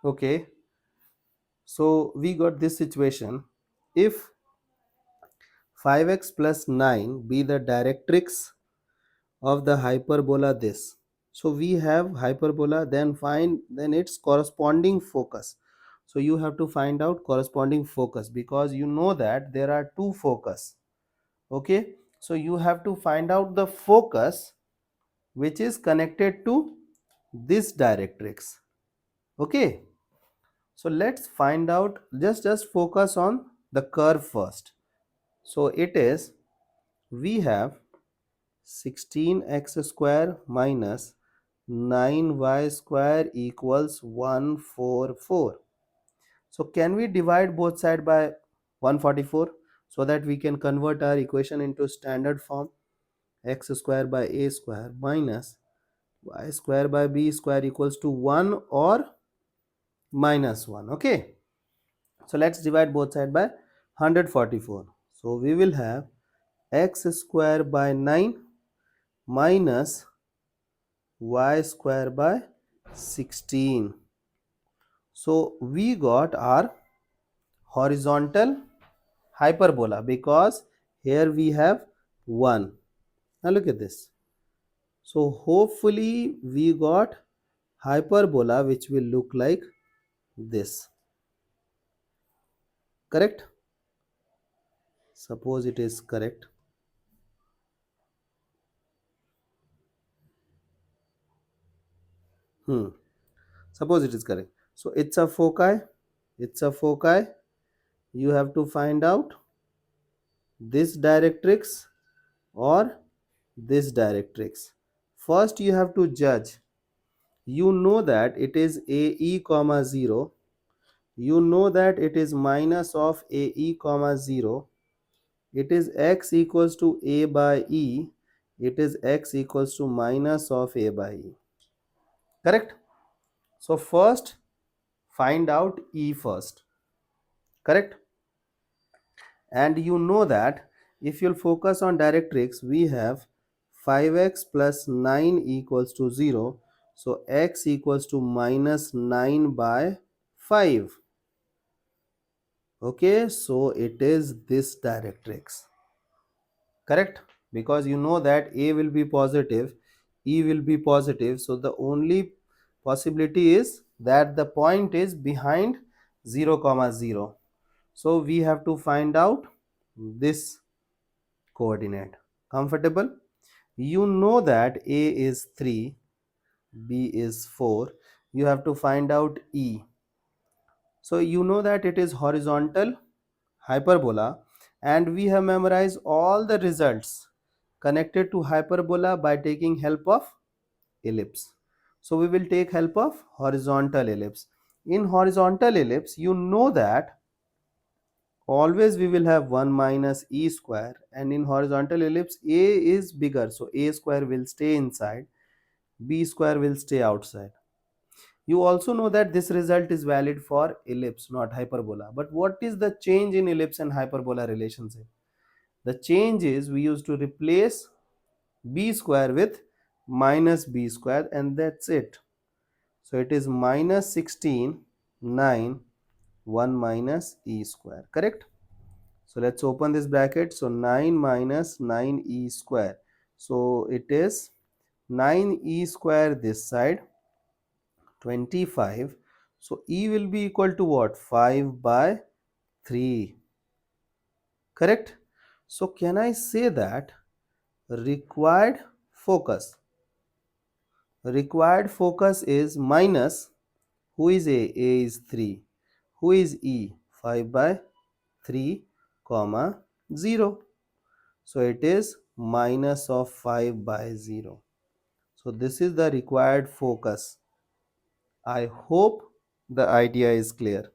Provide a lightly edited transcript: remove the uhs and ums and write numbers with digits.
Okay, so we got this situation. If 5x plus 9 be the directrix of the hyperbola this, so we have hyperbola, then its corresponding focus. So you have to find out corresponding focus, because you know that there are two focus. Okay, so you have to find out the focus which is connected to this directrix. Okay, so let's find out, just focus on the curve first. So it is, we have 16x square minus 9y square equals 144. So can we divide both sides by 144 so that we can convert our equation into standard form? X square by a square minus y square by b square equals to 1 or minus 1. Okay, so let's divide both sides by 144. So we will have x square by 9 minus y square by 16. So we got our horizontal hyperbola, because here we have 1. Now look at this. So hopefully we got hyperbola which will look like this. Correct? Suppose it is correct. Suppose it is correct. So it's a foci. It's a foci. You have to find out this directrix or this directrix. First you have to judge. You know that it is AE comma 0. You know that it is minus of AE comma 0. It is x equals to A by E. It is x equals to minus of A by E. Correct? So first find out E first. Correct? And you know that if you'll focus on directrix, we have 5x plus 9 equals to 0. So x equals to minus 9 by 5. Okay, so it is this directrix. Correct? Because you know that A will be positive, E will be positive. So the only possibility is that the point is behind 0 comma 0. So we have to find out this coordinate. Comfortable? You know that A is 3, B is 4. You have to find out E. So you know that it is horizontal hyperbola, and we have memorized all the results connected to hyperbola by taking help of ellipse. So we will take help of horizontal ellipse. In horizontal ellipse, you know that always we will have 1 minus e square, and in horizontal ellipse a is bigger, so a square will stay inside, b square will stay outside. You also know that this result is valid for ellipse, not hyperbola. But what is the change in ellipse and hyperbola relationship? The change is we used to replace b square with minus b square, and that's it. So it is minus 16, 9, 1 minus e square. Correct? So let's open this bracket. So 9 minus 9e square. So it is 9e square this side, 25. So e will be equal to what? 5 by 3. Correct? So can I say that required focus is minus, who is A is 3, who is E? 5 by 3 comma 0. So it is minus of 5 by 0. So this is the required focus. I hope the idea is clear.